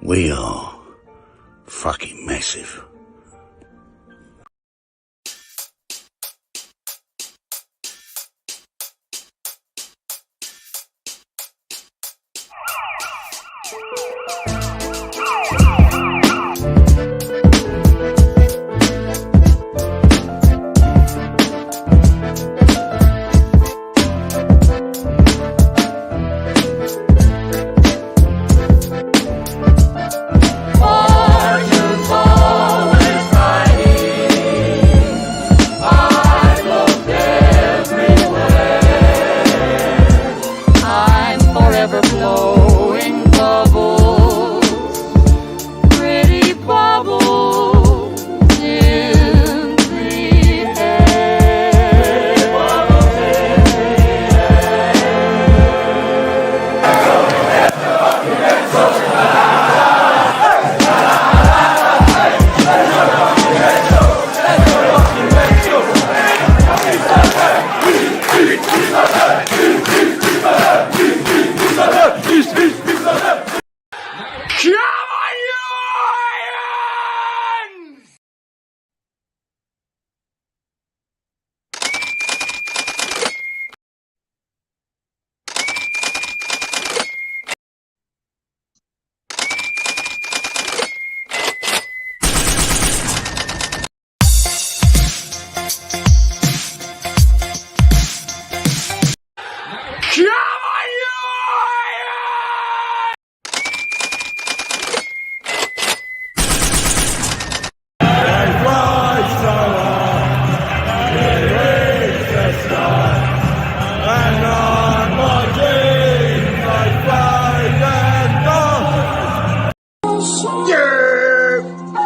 We are fucking massive.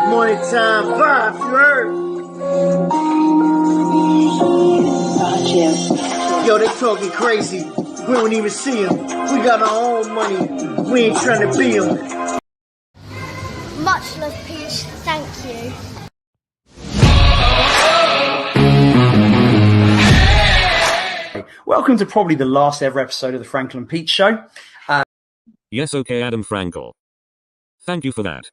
Morning time vibe, you heard? Yo, they talking crazy. We don't even see them. We got our own money. We ain't trying to be them. Much love, Peach. Thank you. Welcome to probably the last ever episode of the Frankel and Pete Show. Yes, okay, Adam Frankel. Thank you for that.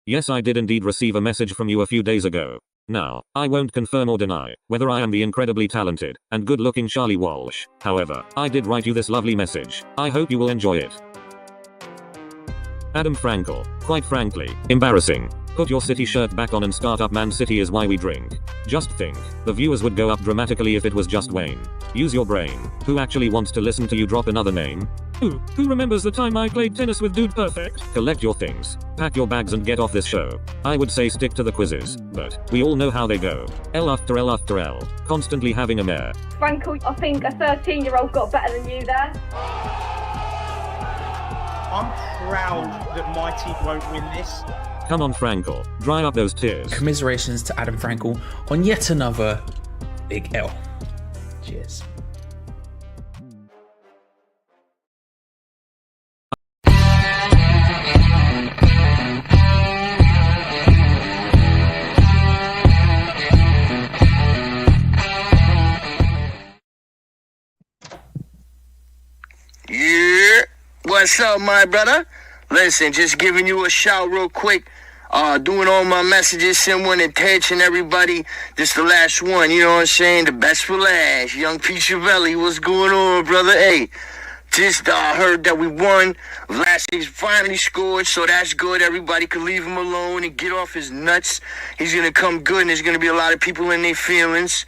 Yes, I did indeed receive a message from you a few days ago. Now, I won't confirm or deny whether I am the incredibly talented and good-looking Charlie Walsh. However, I did write you this lovely message. I hope you will enjoy it. Adam Frankel, quite frankly, embarrassing. Put your City shirt back on and start up. Man City is why we drink. Just think, the viewers would go up dramatically if it was just Wayne. Use your brain. Who actually wants to listen to you drop another name? Who remembers the time I played tennis with Dude Perfect? Collect your things, pack your bags and get off this show. I would say stick to the quizzes, but we all know how they go. L after L after L, constantly having a mare. Frankel, I think a 13-year-old got better than you there. I'm proud that my team won't win this. Come on Frankel, dry up those tears. Commiserations to Adam Frankel on yet another big L. Cheers. Yeah, what's up, my brother? Listen, just giving you a shout real quick. Doing all my messages, send one attention, everybody. This the last one, you know what I'm saying? The best for last. Young Pete Chiavelli, what's going on, brother? Hey, just heard that we won. Vlasic finally scored, so that's good. Everybody could leave him alone and get off his nuts. He's gonna come good, and there's gonna be a lot of people in their feelings.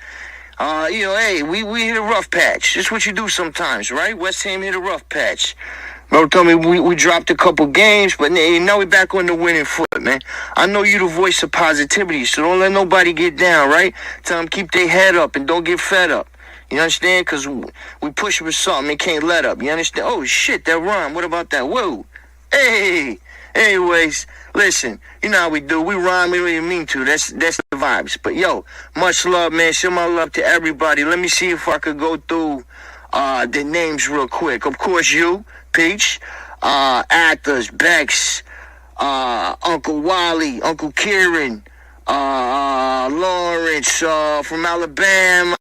Hey, we hit a rough patch. That's what you do sometimes, right? West Ham hit a rough patch. Bro told me we dropped a couple games, but now we back on the winning foot, man. I know you the voice of positivity, so don't let nobody get down, right? Tell them keep their head up and don't get fed up. You understand? Because we push for something and can't let up. You understand? Oh, shit, that rhyme. What about that? Whoa. Hey. Anyways, listen, you know how we do. We rhyme, we don't even mean to. That's the vibes. But, yo, much love, man. Show my love to everybody. Let me see if I could go through the names real quick. Of course, you, Peach, Athos, Bex, Uncle Wally, Uncle Kieran, Lawrence from Alabama,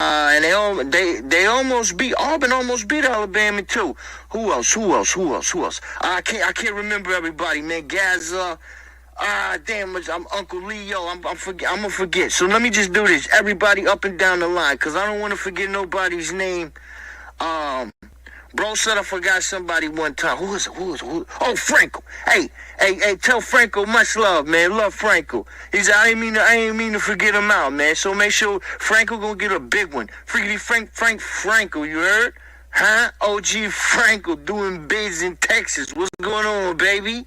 And they almost beat Auburn. Almost beat Alabama too. Who else? I can't remember everybody, man. Gaza. Damn, I'm Uncle Leo. I'm gonna forget. So let me just do this. Everybody up and down the line, cause I don't want to forget nobody's name. Bro said I forgot somebody one time. Who is it? Oh, Franco. Hey, tell Franco much love, man. Love Franco. I ain't mean to forget him out, man. So make sure Franco gonna get a big one. Freaky Franco, you heard? Huh? OG Franco doing bids in Texas. What's going on, baby?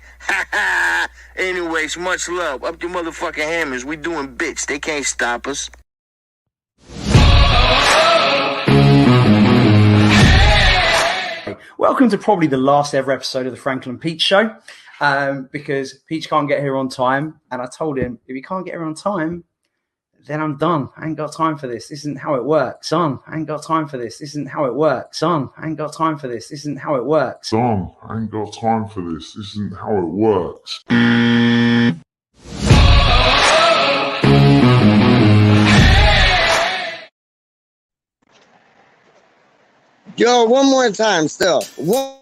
Anyways, much love. Up your motherfucking hammers. We doing bits. They can't stop us. Welcome to probably the last ever episode of the Franklin Peach Show, because Peach can't get here on time, and I told him if he can't get here on time, then I'm done. I ain't got time for this. This isn't how it works. Son, I ain't got time for this. This isn't how it works. Son, I ain't got time for this. This isn't how it works. Son, I ain't got time for this. This isn't how it works. Yo, one more time still. One.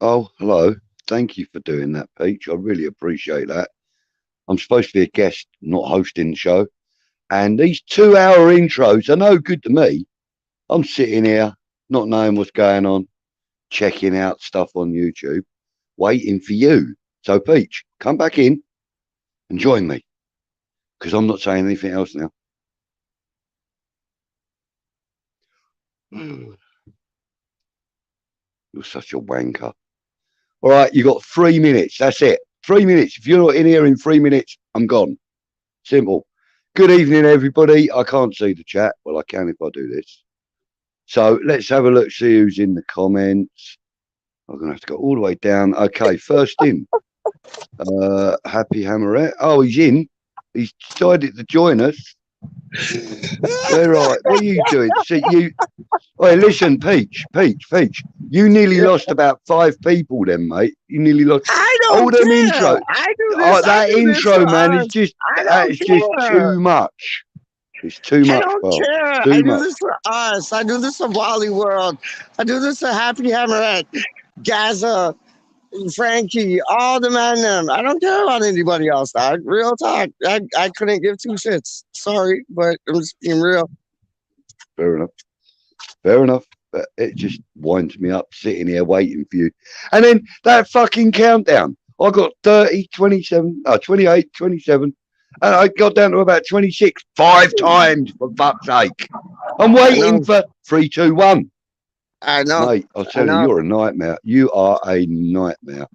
Oh, hello. Thank you for doing that, Peach. I really appreciate that. I'm supposed to be a guest, not hosting the show. And these 2-hour intros are no good to me. I'm sitting here, not knowing what's going on, checking out stuff on YouTube, waiting for you. So, Peach, come back in and join me, because I'm not saying anything else now. You're such a wanker. All right, you got 3 minutes. That's it. 3 minutes. If you're not in here in 3 minutes, I'm gone. Simple. Good evening, everybody. I can't see the chat. Well, I can if I do this. So let's have a look, see who's in the comments. I'm going to have to go all the way down. Okay, first in. Happy Hammerette. Oh, he's in. He's decided to join us. All right. What are you doing? See, you. Wait, listen, Peach. You nearly lost about 5 people then, mate. You nearly lost all them intro. That intro, man, is just too much. It's too much. I don't care. I do this for us. I do this for Wally World. I do this for Happy Hammerette, Gaza, Frankie, all the man. I don't care about anybody else, dog. Real talk. I couldn't give 2 shits. Sorry, but I'm just being real. Fair enough. But it just winds me up sitting here waiting for you. And then that fucking countdown. I got 30, 27, 28, 27. And I got down to about 26 5 times, for fuck's sake. I'm waiting for 3, 2, 1. I know. Mate, I'll tell you, you're a nightmare. You are a nightmare.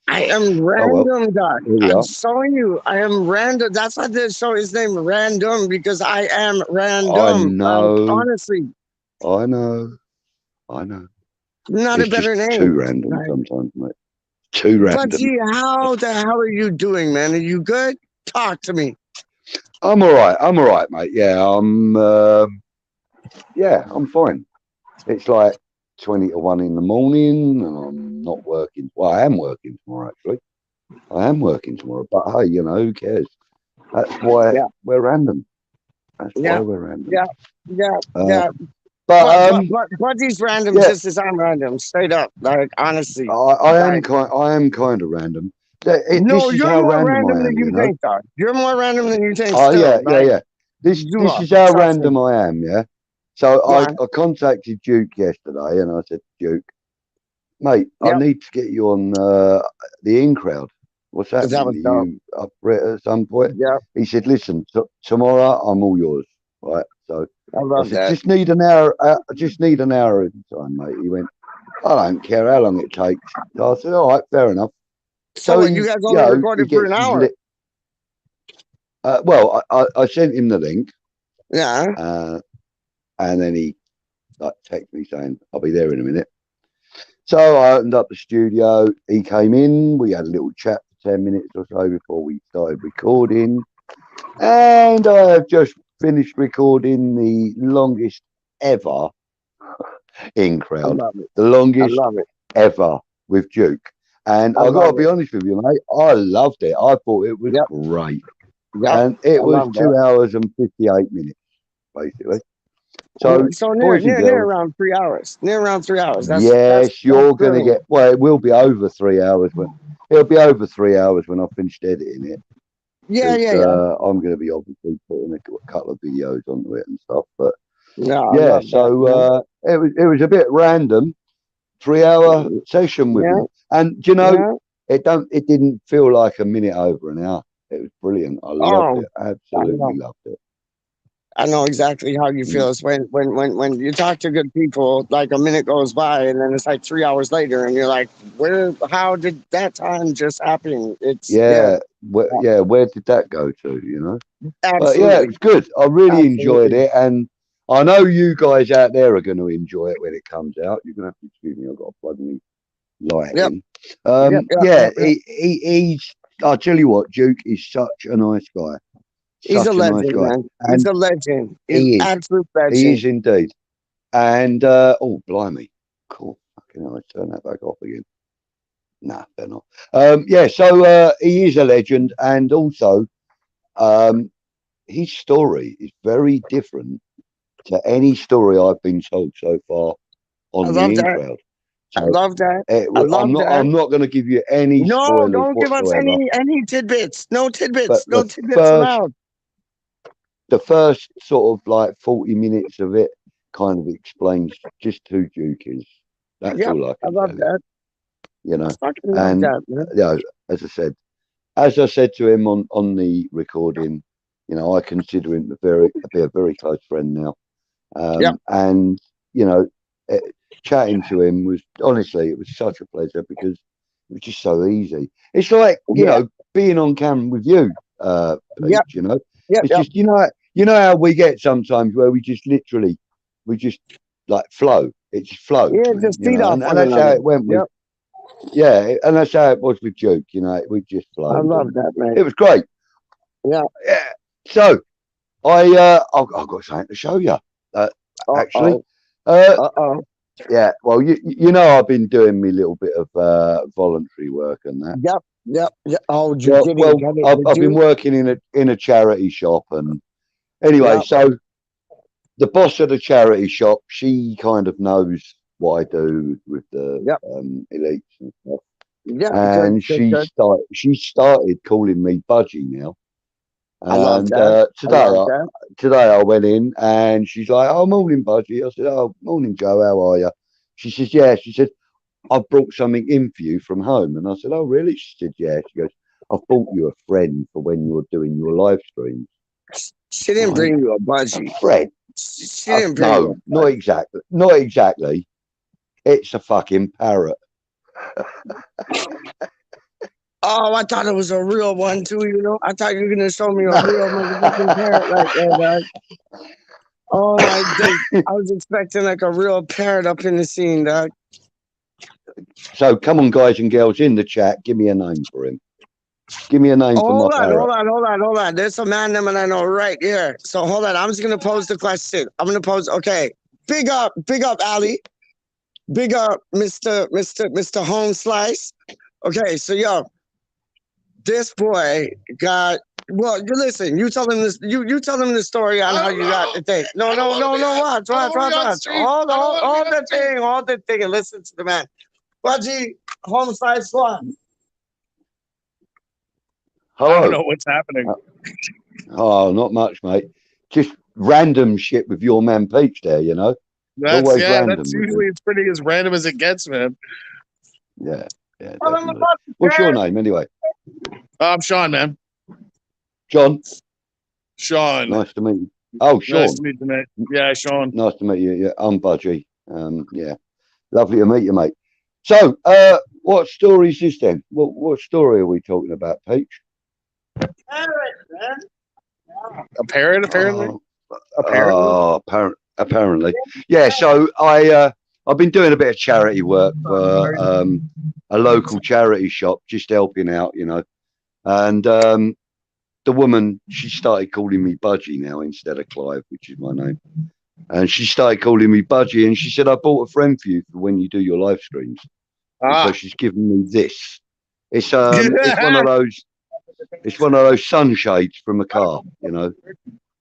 I am random, Doc. I'm showing you. I am random. That's why they show his name random, because I am random. I know. Honestly. I know. Not it's a better name. Too random sometimes, mate. Too random. But gee, how the hell are you doing, man? Are you good? Talk to me. I'm all right, mate. Yeah, I'm fine. It's like 20 to 1 in the morning, and I'm not working. Well, I am working tomorrow, actually. But hey, who cares? That's why we're random. That's why we're random. Yeah. But these random yeah. just as I'm random, straight up. Like honestly. I am kind of random. No, This is you're how more random random I than am, you you know. think, dog. You're more random than you think Oh still. yeah, yeah, Like yeah. This you this are. is how Trust me. random I am, yeah. So Go I on. contacted Duke yesterday and I said, Duke, mate, I Yep. need to get you on the in crowd. What's That happening? was Are dope. you up for it at some point? Yep. He said, listen, tomorrow I'm all yours, right? So I I love said, that. just need an hour. I just need an hour of time, mate. He went, I don't care how long it takes. So I said, all right, fair enough. So what, you he, guys you only know, he recorded for gets an his hour? well, I sent him the link, Yeah. and then he like texted me saying, I'll be there in a minute. So I opened up the studio. He came in. We had a little chat for 10 minutes or so before we started recording. And I have just finished recording the longest ever in I crowd, love it. the I longest love it. ever with Duke. And I I got to love be it. honest with you, mate, I loved it. I thought it was Yep. great. Yep. And it I was love 2 that. hours and 58 minutes, basically. So, So boys and near girls, around 3 hours. Near around 3 hours. That's yes, you're going to brilliant. get, well, it will be over 3 hours it'll be over 3 hours when I've finished editing it. Yeah. I'm going to be obviously putting a couple of videos onto it and stuff. But Yeah, I yeah, love that. it was a bit random. 3 hour session with Yeah. him, and do you know, Yeah. it didn't feel like a minute over an hour. It was brilliant. I loved it. I Absolutely know. loved it. I know exactly how you feel. It's when you talk to good people, like a minute goes by and then it's like 3 hours later and you're like, how did that time just happen? It's Where did that go to, you know? But yeah, it absolutely. was good. I really enjoyed Absolutely. it, and I know you guys out there are going to enjoy it when it comes out. You're going to have to excuse me. I've got to plug me light Yep. in. Yep. He's. I'll tell you what, Duke is such a nice guy. He's a Such a nice legend, guy, man. He's and a legend. He's he is. absolute He is legend. indeed. And oh, blimey, cool. Fucking hell, I turn that back off again. Nah, better not. Yeah, so he is a legend, and also, his story is very different to any story I've been told so far I on the love in that. crowd. I So love that. I love I'm not. that. I'm not going to give you any No, spoilers don't give us whatsoever. any tidbits. No tidbits. But No tidbits allowed. the first sort of like 40 minutes of it kind of explains just who Duke is. That's all I I can love tell you. that. You know, I fucking love and that, man. you know, as I said to him on the recording, you know, I consider him to be a very close friend now. And you know, chatting to him was honestly, it was such a pleasure because it was just so easy. It's like, you know, being on camera with you, Pete, you know, it's just, you know how we get sometimes where we just like flow. It just flows. Yeah, Man, just you feed know, off and one that's how another. it went with. Yeah, and that's how it was with Duke. You know, we just flowed. I love that, man. It was great. Yeah. So I've got something to show you. Actually. Yeah. Well, you know, I've been doing me little bit of voluntary work and that. Yep. Oh, you I've been working in a charity shop, and anyway, so the boss of the charity shop, she kind of knows what I do with the elites and stuff. And she started calling me Budgie now. I love And that. today I went in and she's like, "Oh, morning, Budgie." I said, "Oh, morning, Joe. How are you?" She says, "Yeah." She said, "I've brought something in for you from home." And I said, "Oh, really?" She said, "Yeah." She goes, "I've bought you a friend for when you're doing your live streams." She didn't bring you a budgie. A friend? She didn't bring you a not exactly. Not exactly. It's a fucking parrot. Oh, I thought it was a real one too, you know? I thought you were gonna show me a real motherfucking parrot right there, dog. Oh my god. I was expecting like a real parrot up in the scene, dog. So come on, guys and girls in the chat, give me a name for him. Give me a name for my parrot. Hold on. There's a man name and I know right here. So hold on. I'm just gonna pose the question. I'm gonna pose. Okay, big up, Ali. Big up, Mr. Home Slice. Okay, so yo, this boy got Well, you listen. You tell them this. You tell them the story on how you got the thing. No. Watch. Hold the thing, and listen to the man. Budgie, homicide squad. Hello. I don't know what's happening. Oh, not much, mate. Just random shit with your man Peach there, you know. That's Always random That's with usually him. it's pretty as random as it gets, man. Yeah, definitely. What's your name anyway? I'm Sean, man. John. Sean. Nice to meet you. Oh, Sean. Nice to meet you, mate. Yeah, Sean. Nice to meet you. Yeah, I'm Budgie. Yeah, lovely to meet you, mate. So, what story is this then? What story are we talking about, Peach? A parrot, apparently. Apparently. Yeah. So I've been doing a bit of charity work for a local charity shop, just helping out, you know. And the woman, she started calling me Budgie now instead of Clive, which is my name. And she started calling me Budgie, and she said, "I bought a friend for you for when you do your live streams." So she's given me this. It's one of those. It's one of those sunshades from a car, you know.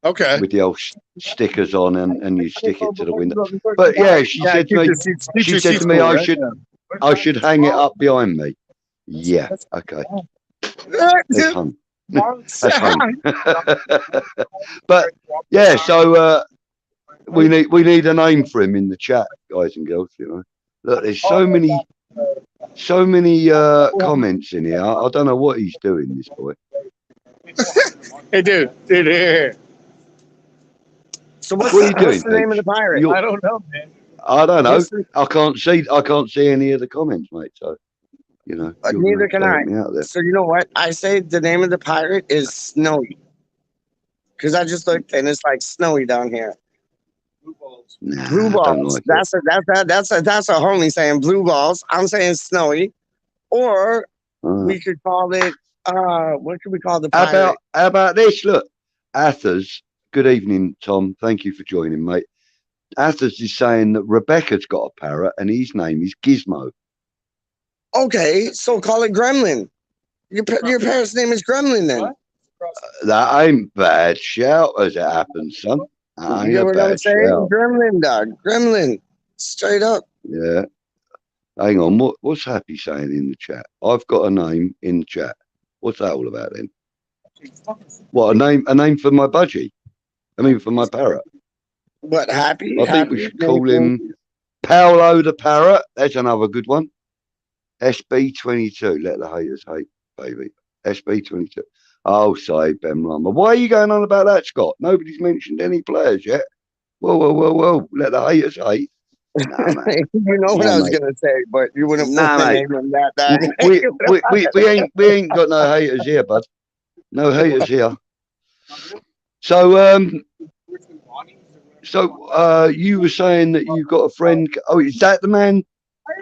Okay. With the old stickers on, and you stick it to the window. But yeah, she said to me, I should hang it up behind me. Yeah. Okay. It's hung. That's hung. But yeah, so we need a name for him in the chat, guys and girls. You know, look, there's so many comments in here. I don't know what he's doing, this boy. Hey, dude, here. So what's What are you doing, the name of the pirate? I don't know, man. I don't know. I can't see any of the comments, mate. So, you know, neither can I. So you know what? I say the name of the pirate is Snowy, because I just looked and it's like snowy down here. Nah, Blue balls. Like that's a homie saying blue balls. I'm saying Snowy, or we could call it. What could we call the pirate? How about this? Look, Athers. Good evening, Tom. Thank you for joining, mate. Athers is saying that Rebecca's got a parrot and his name is Gizmo. Okay, so call it Gremlin. Your parrot's name is Gremlin then. That ain't bad shout as it happens, son. That ain't a bad shout. Gremlin, dog. Gremlin. Straight up. Yeah. Hang on. What's Happy saying in the chat? I've got a name in the chat. What's that all about then? What, a name for my budgie? I mean, for my parrot. What, Happy? I think we should call him Paolo the Parrot. That's another good one. SB22. Let the haters hate, baby. SB22. Oh, say Ben Rama. Why are you going on about that, Scott? Nobody's mentioned any players yet. Whoa. Let the haters hate. Nah, man. You know what I was going to say, but you wouldn't put the name in that. We ain't got no haters here, bud. No haters here. So, you were saying that you've got a friend. Oh, is that the man?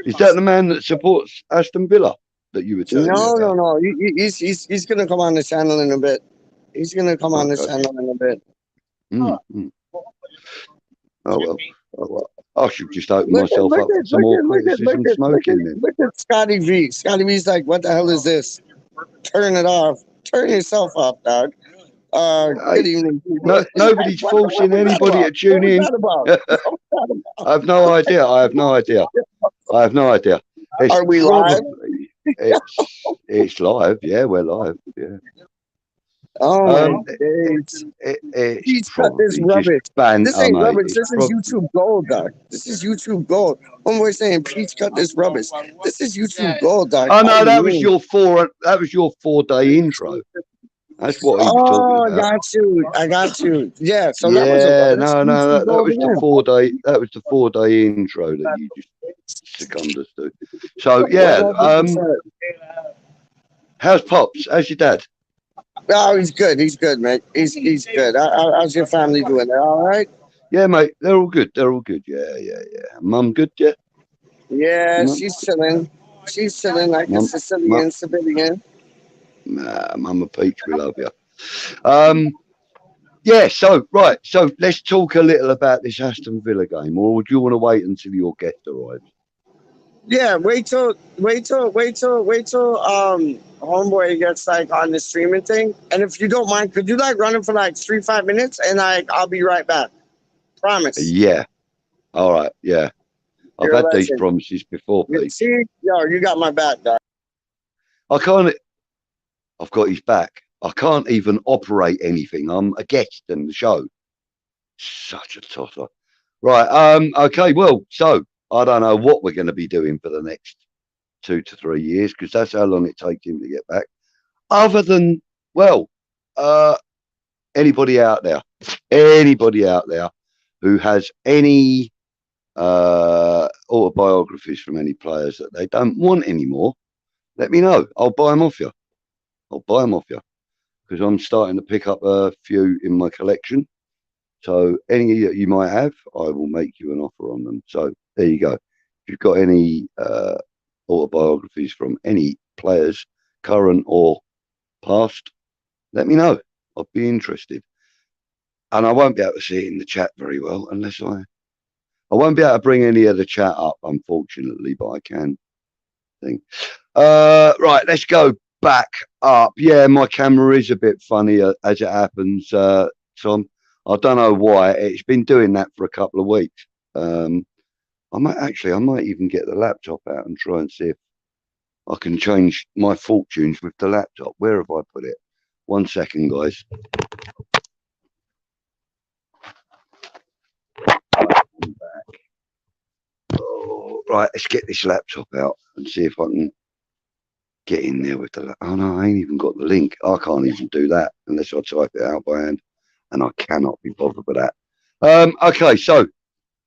Is that the man that supports Aston Villa that you were telling me about? No. He's going to come on the channel in a bit. He's going to come on the channel in a bit. Oh well. I should just open myself up for some more criticism smoking then. Look at Scotty V. Scotty V's like, what the hell is this? Turn it off. Turn yourself off, dog. Good evening. Nobody's forcing anybody to tune in. I have no idea. It's Are we live? It's live. Yeah, we're live. Yeah. Oh, Peach cut this rubbish. This ain't rubbish. This is YouTube gold, dog. This is YouTube gold. Homeboy saying, "Peach, cut this rubbish." This is YouTube gold, dog. Oh no, that was your 4-day intro. That's what he was talking about. I got you. Yeah. So that was the 4-day intro that you just succumbed us to. So yeah, how's Pops? How's your dad? Oh, he's good. He's good, mate. He's good. How's your family doing? They're all right? Yeah, mate. They're all good. Yeah. Mum good, yeah? Yeah, she's chilling. She's chilling like a Sicilian civilian. Nah, Mama Peach, we love you. Yeah, so let's talk a little about this Aston Villa game, or would you want to wait until your guest arrives? Yeah, wait till homeboy gets like on the streaming thing. And if you don't mind, could you like run it for like 3-5 minutes and I'll be right back. Promise. Yeah. All right. Yeah. I've You're a had these legend. promises before, Pete. See, yo, you got my back, dog. I can't. I've got his back. I can't even operate anything. I'm a guest in the show. Such a tosser. Right. Okay. Well, so I don't know what we're going to be doing for the next 2 to 3 years because that's how long it takes him to get back. Other than, well, anybody out there who has any autobiographies from any players that they don't want anymore, let me know. I'll buy them off you. Because I'm starting to pick up a few in my collection. So any that you might have, I will make you an offer on them. So there you go. If you've got any autobiographies from any players, current or past, let me know. I'd be interested. And I won't be able to see it in the chat very well unless I won't be able to bring any of the chat up, unfortunately, but I can think. Right, let's go back up. Yeah, my camera is a bit funny as it happens, Tom. I don't know why. It's been doing that for a couple of weeks. I might even get the laptop out and try and see if I can change my fortunes with the laptop. Where have I put it? 1 second, guys. Oh, right, let's get this laptop out and see if I can get in there with the. Oh no, I ain't even got the link. I can't even do that unless I type it out by hand, and I cannot be bothered with that. Okay, so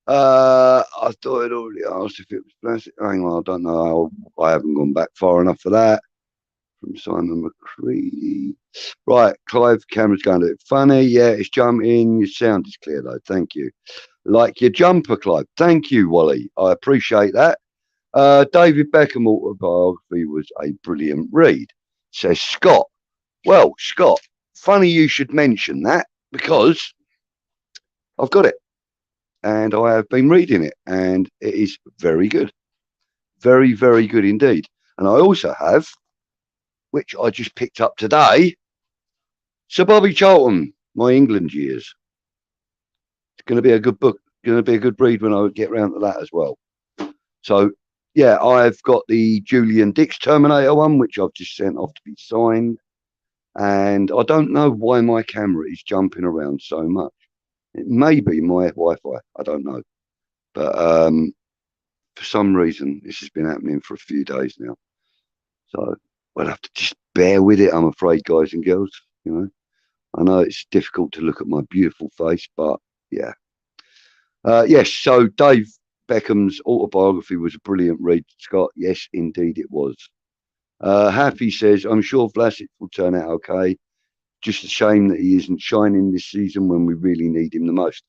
I thought I'd already asked if it was plastic. Hang on, I don't know. I haven't gone back far enough for that. From Simon McCready. Right, Clive, camera's going to look funny. Yeah, it's jumping. Your sound is clear though. Thank you. Like your jumper, Clive. Thank you, Wally. I appreciate that. David Beckham autobiography was a brilliant read, says Scott. Well, Scott, funny you should mention that because I've got it and I have been reading it and it is very good. Very, very good indeed. And I also have, which I just picked up today, Sir Bobby Charlton, My England Years. It's going to be a good book, going to be a good read when I get round to that as well. So, yeah, I've got the Julian Dix Terminator one, which I've just sent off to be signed. And I don't know why my camera is jumping around so much. It may be my Wi-Fi, I don't know. But for some reason, this has been happening for a few days now. So we'll have to just bear with it, I'm afraid, guys and girls. You know, I know it's difficult to look at my beautiful face, but yeah. Yes, so Dave Beckham's autobiography was a brilliant read, Scott. Yes, indeed it was. Happy says, I'm sure Vlasic will turn out okay. Just a shame that he isn't shining this season when we really need him the most.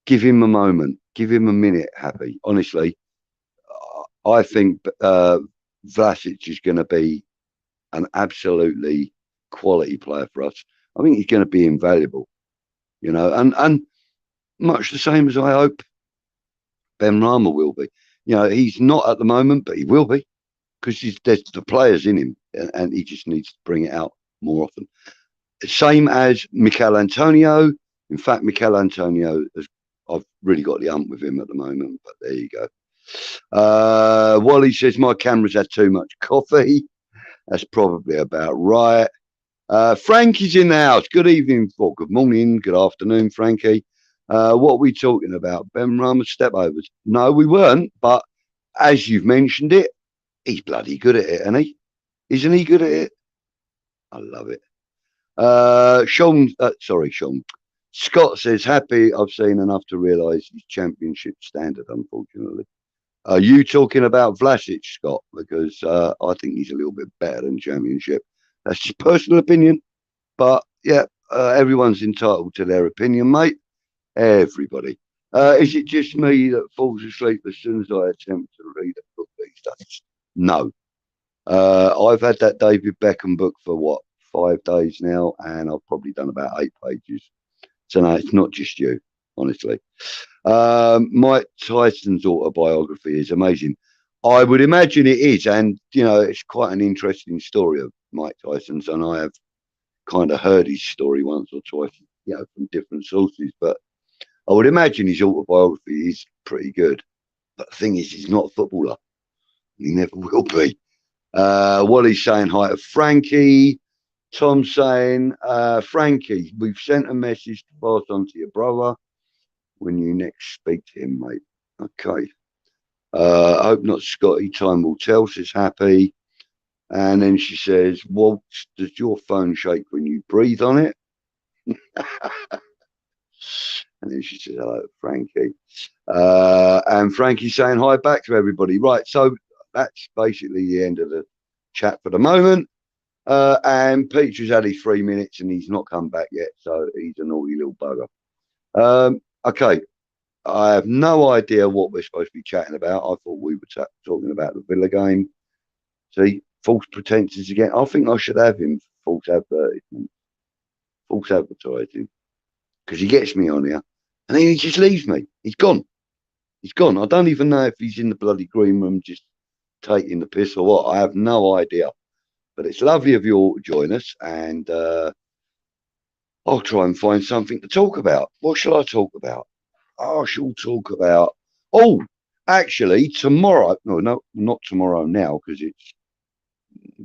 Give him a moment. Give him a minute, Happy. Honestly, I think Vlasic is going to be an absolutely quality player for us. I think he's going to be invaluable, you know, and much the same as I hope Ben Rama will be. You know, he's not at the moment, but he will be because there's the players in him and he just needs to bring it out more often. Same as Mikel Antonio. In fact, Mikel Antonio, I've really got the hump with him at the moment, but there you go. Wally says, my camera's had too much coffee. That's probably about right. Frankie's in the house. Good evening, or good morning, good afternoon, Frankie. What are we talking about? Ben Rama stepovers? No, we weren't, but as you've mentioned it, he's bloody good at it, isn't he? Isn't he good at it? I love it. Sean. Scott says, happy I've seen enough to realise his championship standard, unfortunately. Are you talking about Vlasic, Scott? Because I think he's a little bit better than championship. That's just personal opinion. But yeah, everyone's entitled to their opinion, mate. Everybody. Is it just me that falls asleep as soon as I attempt to read a book these days? No. I've had that David Beckham book for what, 5 days now, and I've probably done about 8 pages. So no, it's not just you, honestly. Mike Tyson's autobiography is amazing. I would imagine it is, and it's quite an interesting story of Mike Tyson's, and I have kind of heard his story once or twice, from different sources. But I would imagine his autobiography is pretty good. But the thing is, he's not a footballer. He never will be. Wally's saying hi to Frankie. Tom's saying, Frankie, we've sent a message to pass on to your brother when you next speak to him, mate. Okay. I hope not, Scotty. Time will tell, says Happy. And then she says, Waltz, does your phone shake when you breathe on it? And then she says, hello, Frankie. And Frankie's saying hi back to everybody. Right, so that's basically the end of the chat for the moment. And Peach has had his 3 minutes and he's not come back yet, so he's a naughty little bugger. Okay. I have no idea what we're supposed to be chatting about. I thought we were talking about the Villa game. See, false pretenses again. I think I should have him false advertising, because he gets me on here and then he just leaves me. He's gone. I don't even know if he's in the bloody green room just taking the piss or what. I have no idea. But it's lovely of you all to join us, and I'll try and find something to talk about. What shall I talk about? I shall talk about, actually tomorrow, no, not tomorrow now, because it's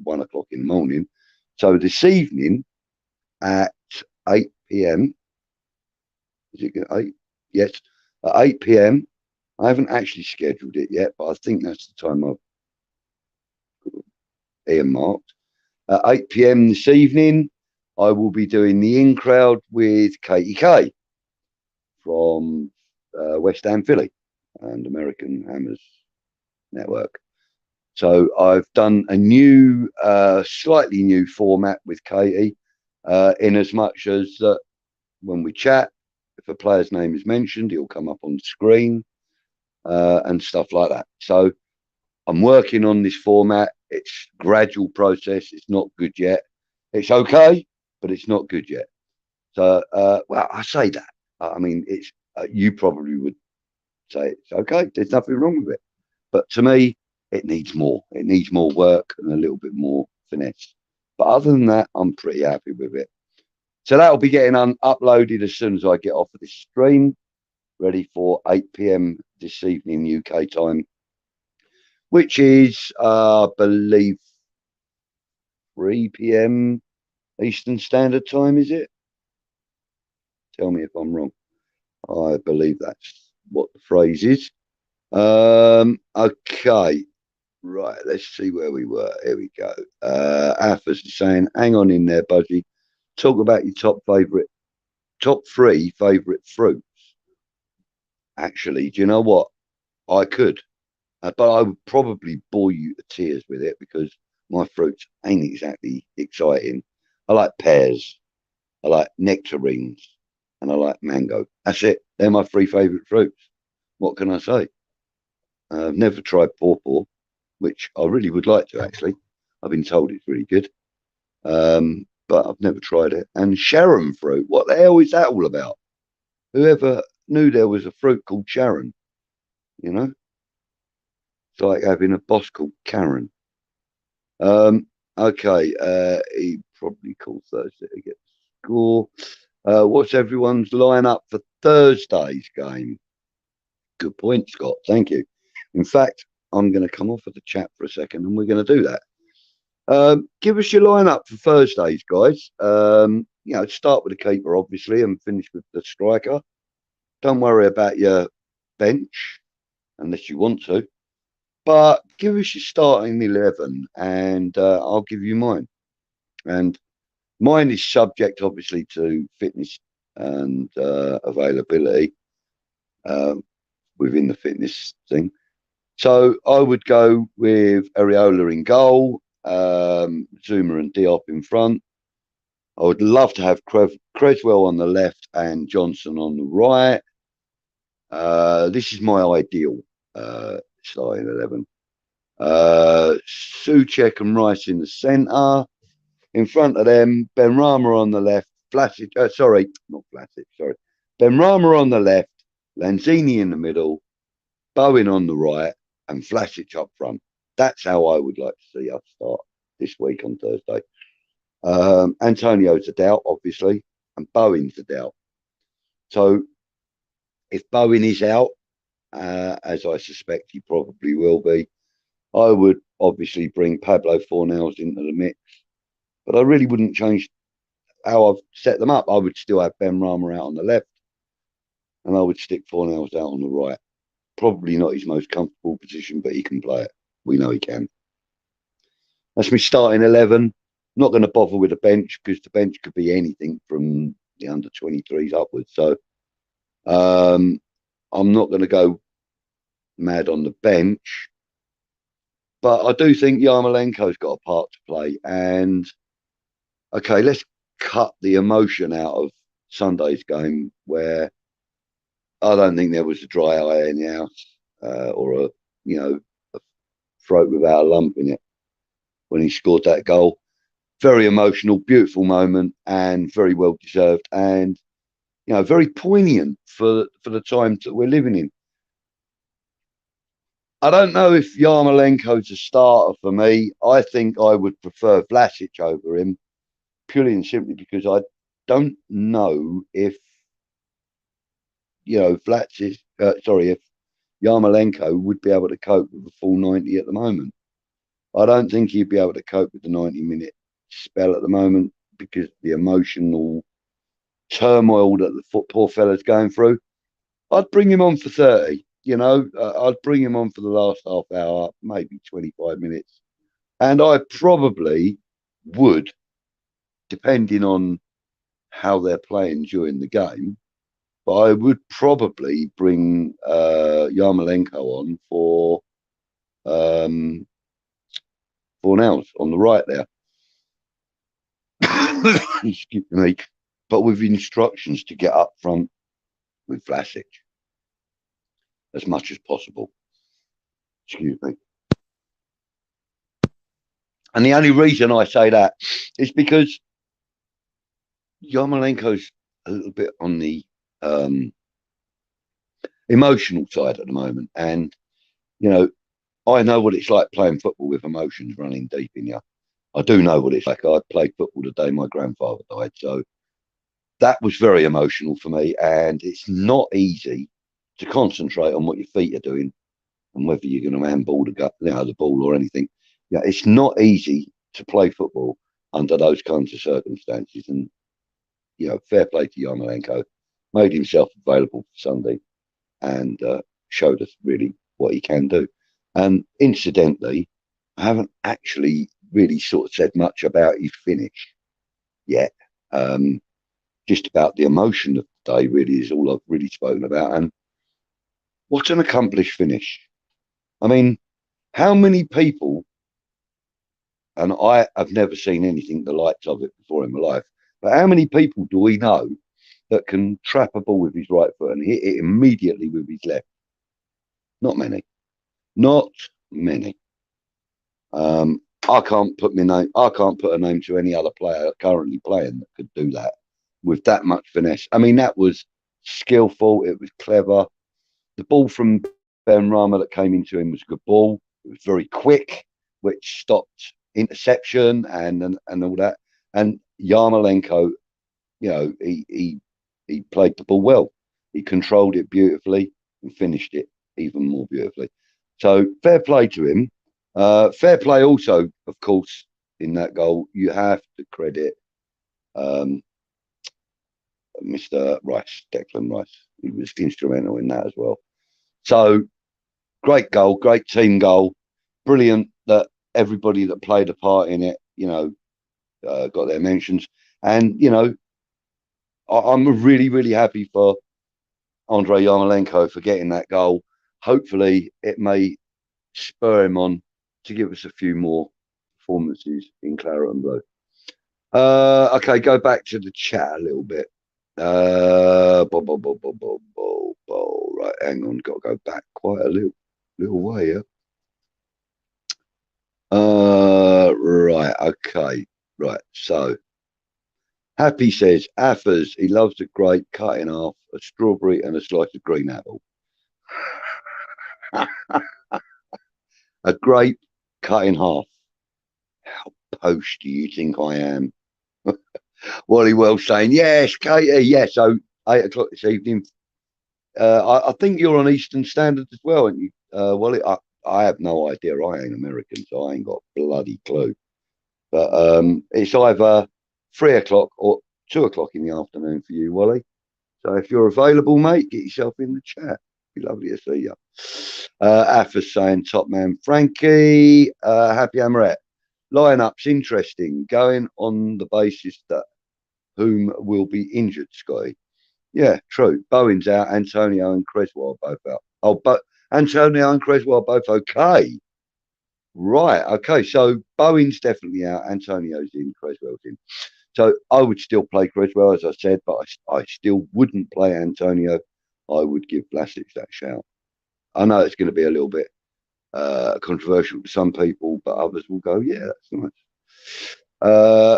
1 o'clock in the morning. So this evening at 8 p.m, is it 8? Yes, at 8 p.m. I haven't actually scheduled it yet, but I think that's the time I've earmarked. At 8 p.m. this evening, I will be doing the in crowd with Katie K from West Ham Philly and American Hammers Network. So I've done a new, slightly new format with Katie, in as much as that when we chat, if a player's name is mentioned, he'll come up on the screen, and stuff like that. So I'm working on this format. It's a gradual process. It's not good yet. It's okay, but it's not good yet. So, well, I say that. I mean, it's you probably would say it's okay. There's nothing wrong with it. But to me, it needs more. It needs more work and a little bit more finesse. But other than that, I'm pretty happy with it. So that'll be getting uploaded as soon as I get off of this stream, ready for 8 p.m. this evening UK time, which is, I believe, 3 p.m. Eastern Standard Time, is it? Tell me if I'm wrong. I believe that's what the phrase is. Okay. Right, let's see where we were. Here we go. Athos is saying, hang on in there, Budgie. Talk about your top 3 favourite fruits. Actually, do you know what? I could. But I would probably bore you to tears with it because my fruits ain't exactly exciting. I like pears, I like nectarines, and I like mango. That's it. They're my 3 favourite fruits. What can I say? I've never tried pawpaw, which I really would like to, actually. I've been told it's really good, but I've never tried it. And Sharon fruit, what the hell is that all about? Whoever knew there was a fruit called Sharon, you know? It's like having a boss called Karen. Okay, he probably called Thursday to get the score. What's everyone's line up for Thursday's game? Good point, Scott. Thank you. In fact, I'm going to come off of the chat for a second and we're going to do that. Give us your lineup for Thursdays, guys. Start with the keeper, obviously, and finish with the striker. Don't worry about your bench unless you want to. But give us your starting 11 and I'll give you mine. And mine is subject, obviously, to fitness and availability within the fitness thing. So I would go with Areola in goal, Zuma and Diop in front. I would love to have Creswell on the left and Johnson on the right. This is my ideal starting 11. Souček and Rice in the centre. In front of them, Benrahma on the left. Benrahma on the left. Lanzini in the middle. Bowen on the right. and Vlasic up front. That's how I would like to see us start this week on Thursday. Antonio's a doubt, obviously, and Bowen's a doubt. So if Bowen is out, as I suspect he probably will be, I would obviously bring Pablo Fornals into the mix. But I really wouldn't change how I've set them up. I would still have Ben Rama out on the left, and I would stick Fornals out on the right. Probably not his most comfortable position, but he can play it. We know he can. That's me starting 11. Not going to bother with the bench because the bench could be anything from the under 23s upwards. So I'm not going to go mad on the bench. But I do think Yarmolenko's got a part to play. And, okay, let's cut the emotion out of Sunday's game where I don't think there was a dry eye in the house or a throat without a lump in it when he scored that goal. Very emotional, beautiful moment, and very well deserved, and very poignant for the times that we're living in. I don't know if Yarmolenko's a starter for me. I think I would prefer Vlasic over him, purely and simply because I don't know if if Yarmolenko would be able to cope with a full 90 at the moment. I don't think he'd be able to cope with the 90-minute spell at the moment because of the emotional turmoil that the poor fella's going through. I'd bring him on for 30. I'd bring him on for the last half hour, maybe 25 minutes. And I probably would, depending on how they're playing during the game, but I would probably bring Yarmolenko on for Fornals on the right there. Excuse me. But with instructions to get up front with Vlasic as much as possible. Excuse me. And the only reason I say that is because Yarmolenko's a little bit on the emotional side at the moment. And, I know what it's like playing football with emotions running deep in you. I do know what it's like. I played football the day my grandfather died. So that was very emotional for me. And it's not easy to concentrate on what your feet are doing and whether you're going to handball the ball or anything. Yeah, it's not easy to play football under those kinds of circumstances. And, fair play to Yarmolenko. Made himself available for Sunday and showed us really what he can do. And incidentally, I haven't actually really sort of said much about his finish yet. Just about the emotion of the day really is all I've really spoken about. And what an accomplished finish. I mean, how many people, and I have never seen anything the likes of it before in my life, but how many people do we know that can trap a ball with his right foot and hit it immediately with his left? Not many. Not many. I can't put a name to any other player currently playing that could do that with that much finesse. I mean, that was skillful. It was clever. The ball from Ben Rama that came into him was a good ball. It was very quick, which stopped interception and all that. And Yarmolenko, he played the ball well. He controlled it beautifully and finished it even more beautifully. So fair play to him. Fair play also, of course, in that goal. You have to credit Mr. Rice, Declan Rice. He was instrumental in that as well. So great goal, great team goal. Brilliant that everybody that played a part in it, got their mentions. And, I'm really, really happy for Andrei Yarmolenko for getting that goal. Hopefully it may spur him on to give us a few more performances in claret and blue. Okay, go back to the chat a little bit. Right, hang on, got to go back quite a little way here. Right, okay, right. So, Happy says, Affers, he loves a grape cut in half, a strawberry and a slice of green apple. A grape cut in half. How posh do you think I am? Wally Wells saying, yes, Katie, yes. So 8 o'clock this evening. I think you're on Eastern Standard as well, aren't you? Wally, I have no idea. I ain't American, so I ain't got a bloody clue. But it's either 3 o'clock or 2 o'clock in the afternoon for you, Wally. So if you're available, mate, get yourself in the chat. Be lovely to see you. Affa's saying, top man, Frankie, happy Amaret. Line-up's interesting, going on the basis that whom will be injured, Scotty. Yeah, true. Bowen's out, Antonio and Creswell are both out. Oh, but Antonio and Creswell are both okay. Right, okay. So Bowen's definitely out, Antonio's in, Creswell's in. So I would still play Creswell, as I said, but I still wouldn't play Antonio. I would give Vlasic that shout. I know it's going to be a little bit controversial to some people, but others will go, yeah, that's nice.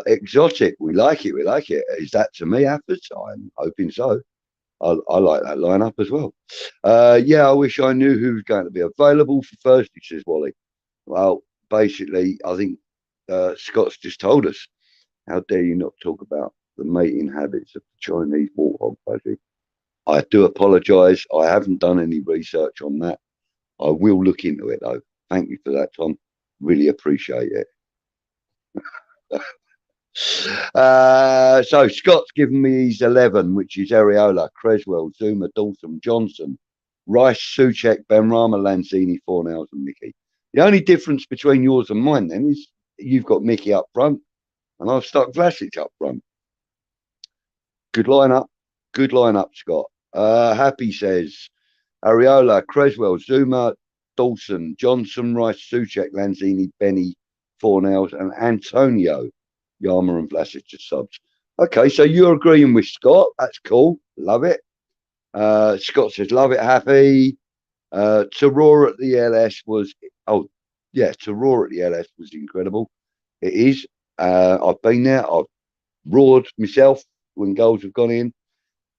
Exotic, we like it. Is that to me, Affers? I'm hoping so. I like that lineup as well. Yeah, I wish I knew who was going to be available for Thursday, says Wally. Well, basically, I think Scott's just told us. How dare you not talk about the mating habits of the Chinese warthog, Budgie? I do apologise. I haven't done any research on that. I will look into it, though. Thank you for that, Tom. Really appreciate it. So Scott's given me his 11, which is Areola, Creswell, Zuma, Dawson, Johnson, Rice, Souček, Benrahma, Lanzini, Fornals and Mickey. The only difference between yours and mine then is you've got Mickey up front and I've stuck Vlasic up front. Good lineup, Scott. Happy says Areola, Creswell, Zuma, Dawson, Johnson, Rice, Souček, Lanzini, Benny, Fornals and Antonio. Yama and Vlasic just subs. Okay, so you're agreeing with Scott. That's cool. Love it. Scott says, love it, happy. Tarora at the LS was, Tarora at the LS was incredible. It is. I've been there. I've roared myself when goals have gone in.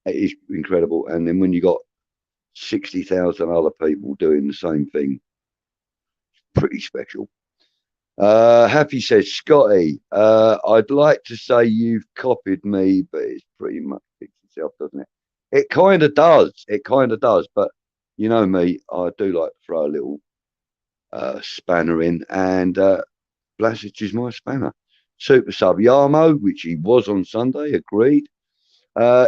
It is incredible. And then when you got 60,000 other people doing the same thing, it's pretty special. Happy says, Scotty, I'd like to say you've copied me, but it's pretty much fixed itself, doesn't it? It kind of does. But you know me, I do like to throw a little spanner in, and Vlasic is my spanner. Super sub Yarmo, which he was on Sunday, agreed.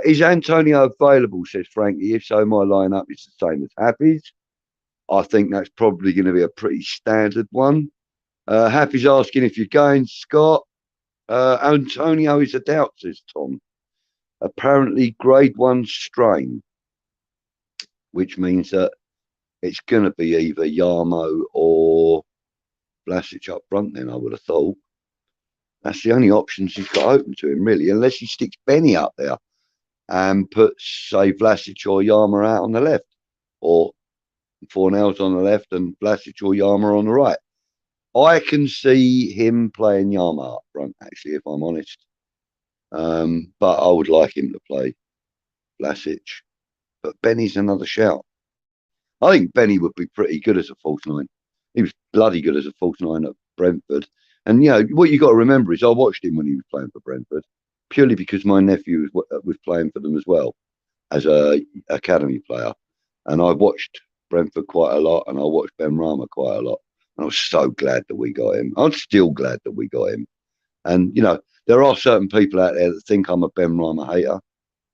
Is Antonio available, says Frankie? If so, my lineup is the same as Happy's. I think that's probably going to be a pretty standard one. Happy's asking if you're going, Scott. Antonio is a doubt, says Tom. Apparently grade 1 strain, which means that it's going to be either Yarmo or Vlasic up front then, I would have thought. That's the only options he's got open to him, really, unless he sticks Benny up there and puts, say, Vlasic or Yarmo out on the left, or Fornals on the left and Vlasic or Yarmo on the right. I can see him playing Yarmo up front, actually, if I'm honest. But I would like him to play Vlasic. But Benny's another shout. I think Benny would be pretty good as a false nine. He was bloody good as a false nine at Brentford. And, you know, what you got to remember is I watched him when he was playing for Brentford, purely because my nephew was playing for them as well as a academy player. And I watched Brentford quite a lot, and I watched Benrahma quite a lot. And I was so glad that we got him. I'm still glad that we got him. And, you know, there are certain people out there that think I'm a Benrahma hater.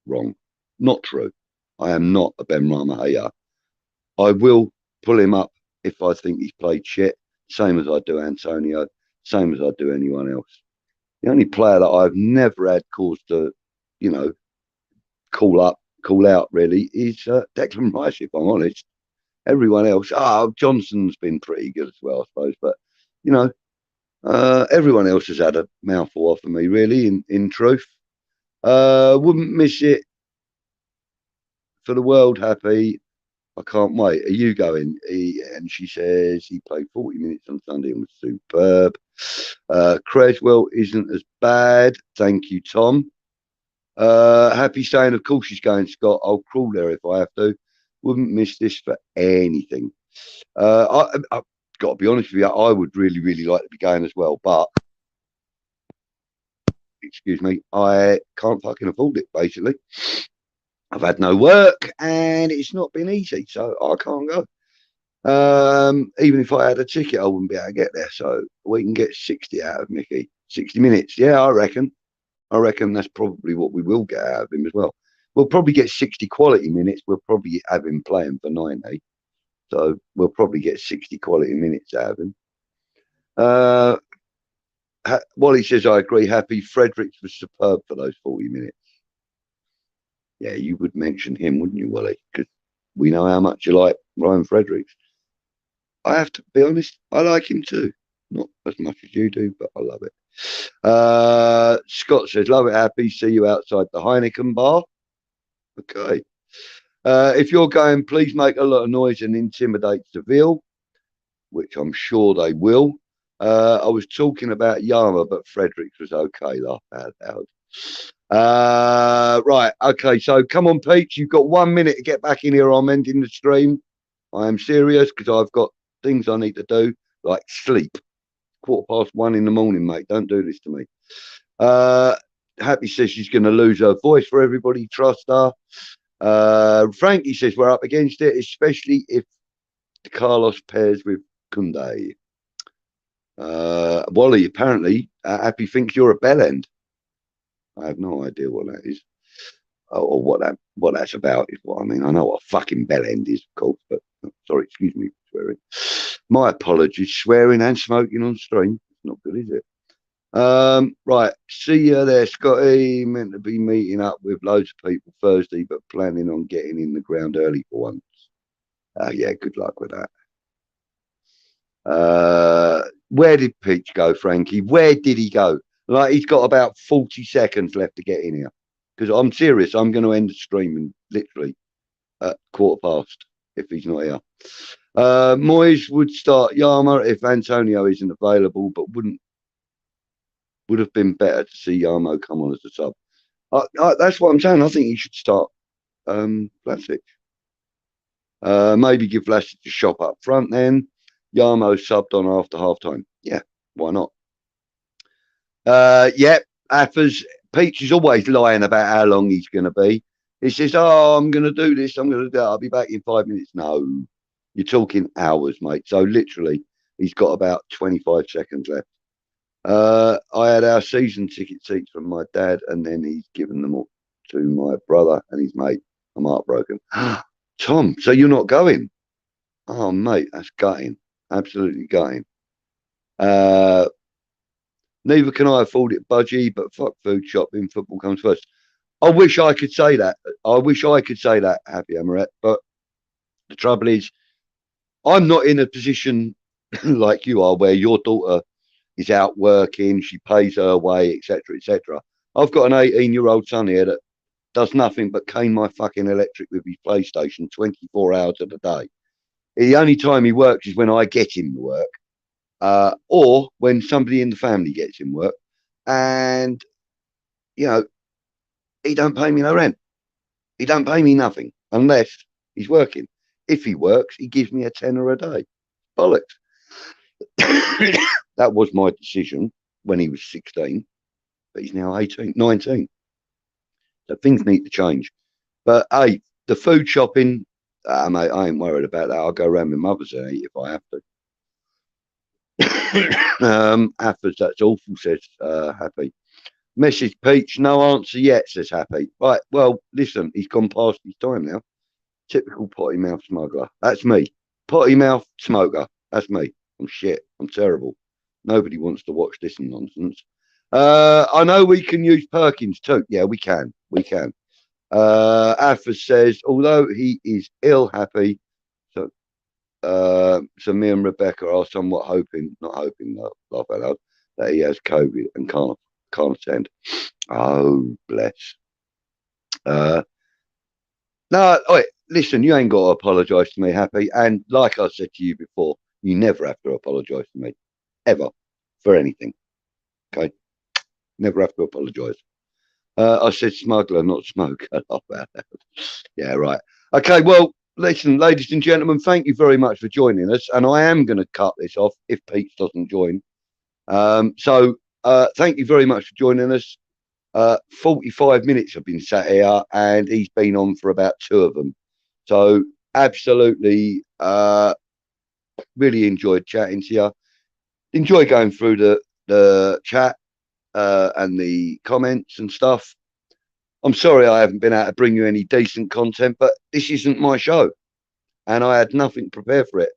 Wrong. Not true. I am not a Benrahma hater. I will pull him up if I think he's played shit, same as I do Antonio, same as I do anyone else. The only player that I've never had cause to, you know, call out really is Declan Rice, if I'm honest. Everyone else, Johnson's been pretty good as well, I suppose. But, you know, everyone else has had a mouthful off of me, really, in truth. Wouldn't miss it for the world, Happy. I can't wait. Are you going? And she says he played 40 minutes on Sunday and was superb. Creswell isn't as bad. Thank you, Tom. Happy saying, of course she's going, Scott. I'll crawl there if I have to. Wouldn't miss this for anything. got to be honest with you, I would really like to be going as well, but excuse me, I can't fucking afford it. Basically, I've had no work and it's not been easy, so I can't go. Even if I had a ticket, I wouldn't be able to get there. So we can get 60 out of Mickey. 60 minutes. Yeah, I reckon that's probably what we will get out of him as well. We'll probably get 60 quality minutes. We'll probably have him playing for 90. So we'll probably get 60 quality minutes out of him. Wally says, I agree. Happy. Fredericks was superb for those 40 minutes. Yeah, you would mention him, wouldn't you, Wally? Because we know how much you like Ryan Fredericks. I have to be honest, I like him too. Not as much as you do, but I love it. Scott says, love it, Happy. See you outside the Heineken bar. Okay. If you're going, please make a lot of noise and intimidate Seville, which I'm sure they will. I was talking about Yama, but Fredericks was okay. Laugh out loud. Right. Okay. So come on, Pete. You've got 1 minute to get back in here. I'm ending the stream. I am serious because I've got things I need to do, like sleep. 1:15 in the morning, mate. Don't do this to me. Happy says she's going to lose her voice for everybody. Trust her. Frankie says we're up against it, especially if Carlos pairs with Kunde. Wally, apparently, Happy thinks you're a bell end. I have no idea what that is. Or what that's about is what I mean. I know what a fucking bell end is, of course, but sorry, excuse me for swearing. My apologies, swearing and smoking on stream. It's not good, is it? Right, see you there, Scotty. Meant to be meeting up with loads of people Thursday, but planning on getting in the ground early for once. Yeah, good luck with that. Where did Peach go, Frankie? Where did he go? Like, he's got about 40 seconds left to get in here. Because I'm serious, I'm going to end the stream literally at 1:15 if he's not here. Moyes would start Yama if Antonio isn't available, but would have been better to see Yamo come on as a sub. That's what I'm saying. I think he should start Vlasic. Maybe give Vlasic a shop up front then. Yamo subbed on after half time. Yeah, why not? Yeah, Affers. Peach is always lying about how long he's going to be. He says, oh, I'm going to do this. I'm going to do that. I'll be back in 5 minutes. No, you're talking hours, mate. So literally, he's got about 25 seconds left. I had our season ticket seats from my dad, and then he's given them up to my brother and his mate. I'm heartbroken. Tom, so you're not going? Oh, mate, that's gutting. Absolutely gutting. Neither can I afford it, Budgie, but fuck food shopping. Football comes first. I wish I could say that. I wish I could say that, Happy Amaret. But the trouble is, I'm not in a position like you are where your daughter is out working, she pays her way, etc., etc. I've got an 18-year-old son here that does nothing but cane my fucking electric with his PlayStation 24 hours of the day. The only time he works is when I get him to work. Or when somebody in the family gets him work, and you know, he don't pay me no rent. He don't pay me nothing unless he's working. If he works, he gives me a tenner a day. Bollocks. That was my decision when he was 16, but he's now 18, 19. So things need to change. But hey, the food shopping, mate, I ain't worried about that. I'll go around my mother's and eat if I have to. Affers, that's awful, says Happy. Message Peach, no answer yet, says Happy. Right, well, listen, he's gone past his time now. Typical potty mouth smuggler. That's me. Potty mouth smoker. That's me. I'm shit. I'm terrible. Nobody wants to watch this nonsense. I know we can use Perkins too. Yeah, we can. We can. Affers says, although he is ill, Happy, so me and Rebecca are somewhat not hoping, laugh out loud, that he has COVID and can't attend. Oh, bless. No, wait, listen, you ain't got to apologise to me, Happy. And like I said to you before, you never have to apologise to me, ever, for anything. Okay? Never have to apologise. I said smuggler, not smoker. Yeah, right. Okay, well, listen, ladies and gentlemen, thank you very much for joining us. And I am going to cut this off if Pete doesn't join. So thank you very much for joining us. 45 minutes I've been sat here, and he's been on for about 2 of them. So absolutely, really enjoyed chatting to you. Enjoy going through the chat and the comments and stuff. I'm sorry I haven't been able to bring you any decent content, but this isn't my show, and I had nothing prepared for it.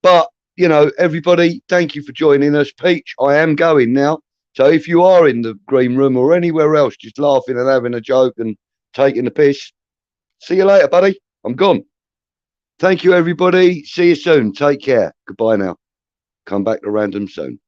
But, you know, everybody, thank you for joining us. Peach, I am going now. So if you are in the green room or anywhere else, just laughing and having a joke and taking the piss, see you later, buddy. I'm gone. Thank you, everybody. See you soon. Take care. Goodbye now. Come back to Random soon.